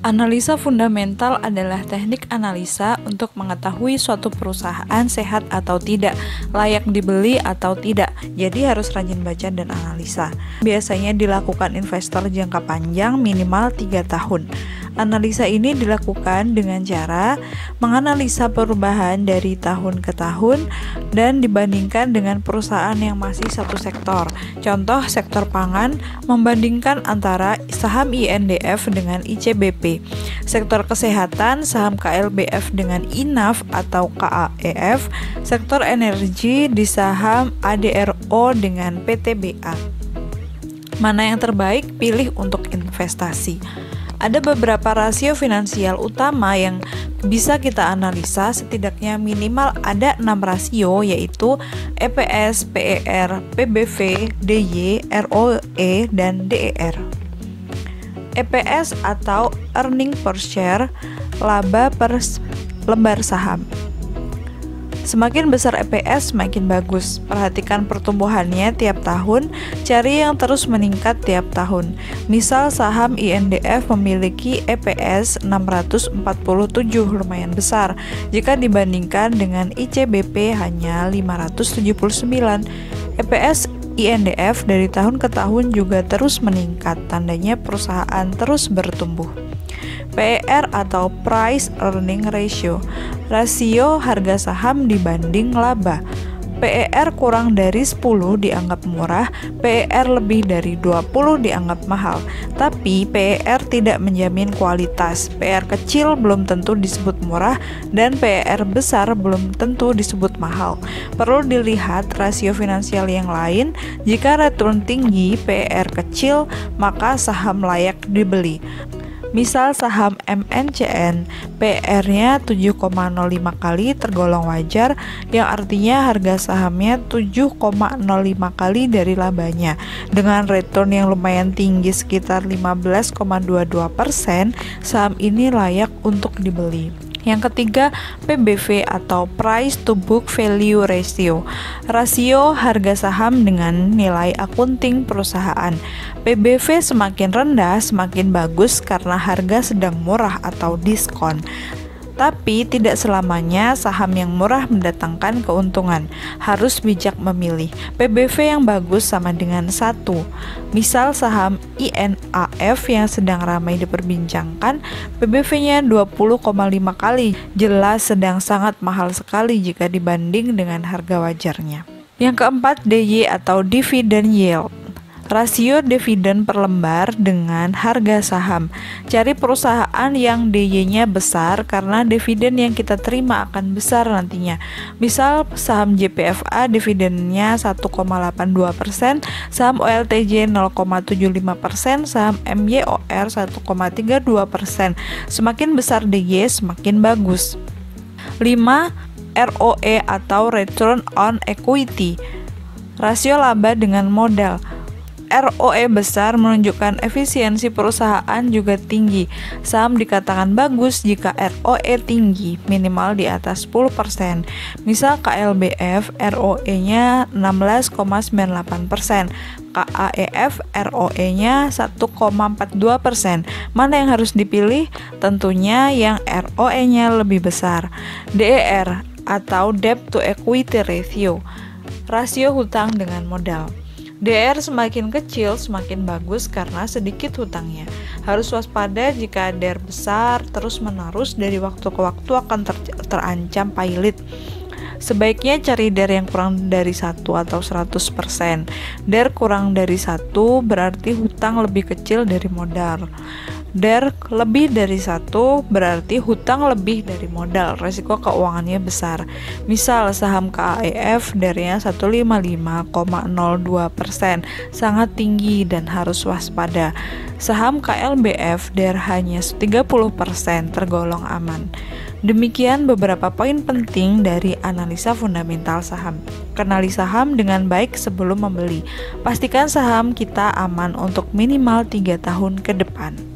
Analisa fundamental adalah teknik analisa untuk mengetahui suatu perusahaan sehat atau tidak, layak dibeli atau tidak. Jadi harus rajin baca dan analisa. Biasanya dilakukan investor jangka panjang minimal 3 tahun. Analisa ini dilakukan dengan cara menganalisa perubahan dari tahun ke tahun dan dibandingkan dengan perusahaan yang masih satu sektor. Contoh sektor pangan membandingkan antara saham INDF dengan ICBP. Sektor kesehatan saham KLBF dengan INAF atau KAEF. Sektor energi di saham ADRO dengan PTBA. Mana yang terbaik? Pilih untuk investasi. Ada beberapa rasio finansial utama yang bisa kita analisa, setidaknya minimal ada 6 rasio, yaitu EPS, PER, PBV, DY, ROE, dan DER. EPS atau earning per share, laba per lembar saham. Semakin besar EPS semakin bagus. Perhatikan pertumbuhannya tiap tahun, cari yang terus meningkat tiap tahun. Misal saham INDF memiliki EPS 647, lumayan besar jika dibandingkan dengan ICBP hanya 579. EPS INDF dari tahun ke tahun juga terus meningkat, tandanya perusahaan terus bertumbuh. PER atau Price Earning Ratio, rasio harga saham dibanding laba. PER kurang dari 10 dianggap murah, PER lebih dari 20 dianggap mahal. Tapi PER tidak menjamin kualitas. PER kecil belum tentu disebut murah dan PER besar belum tentu disebut mahal. Perlu dilihat rasio finansial yang lain. Jika return tinggi, PER kecil, maka saham layak dibeli. Misal saham MNCN, PER-nya 7,05 kali tergolong wajar, yang artinya harga sahamnya 7,05 kali dari labanya. Dengan return yang lumayan tinggi sekitar 15,22%, saham ini layak untuk dibeli. Yang ketiga, PBV atau Price to Book Value Ratio, rasio harga saham dengan nilai akunting perusahaan. PBV semakin rendah semakin bagus karena harga sedang murah atau diskon. Tapi tidak selamanya saham yang murah mendatangkan keuntungan. Harus bijak memilih. PBV yang bagus sama dengan 1. Misal saham INAF yang sedang ramai diperbincangkan, PBV-nya 20,5 kali. Jelas sedang sangat mahal sekali jika dibanding dengan harga wajarnya. Yang keempat, DY atau Dividend Yield, rasio dividen per lembar dengan harga saham. Cari perusahaan yang DY-nya besar karena dividen yang kita terima akan besar nantinya. Misal saham JPFA dividennya 1,82%, saham OLTJ 0,75%, saham MYOR 1,32%. Semakin besar DY semakin bagus. 5. ROE atau Return on Equity, rasio laba dengan modal. ROE besar menunjukkan efisiensi perusahaan juga tinggi. Saham dikatakan bagus jika ROE tinggi, minimal di atas 10%. Misal KLBF, ROE-nya 16,98%. KAEF, ROE-nya 1,42%. Mana yang harus dipilih? Tentunya yang ROE-nya lebih besar. DER atau Debt to Equity Ratio, rasio hutang dengan modal. DR semakin kecil semakin bagus karena sedikit hutangnya. Harus waspada jika DR besar terus-menerus dari waktu ke waktu akan terancam pailit. Sebaiknya cari DR yang kurang dari 1 atau 100%. DR kurang dari 1 berarti hutang lebih kecil dari modal. DR lebih dari 1 berarti hutang lebih dari modal, resiko keuangannya besar. Misal saham KAEF DR-nya 155,02%, sangat tinggi dan harus waspada. Saham KLBF DR hanya 30%, tergolong aman. Demikian beberapa poin penting dari analisa fundamental saham. Kenali saham dengan baik sebelum membeli. Pastikan saham kita aman untuk minimal 3 tahun ke depan.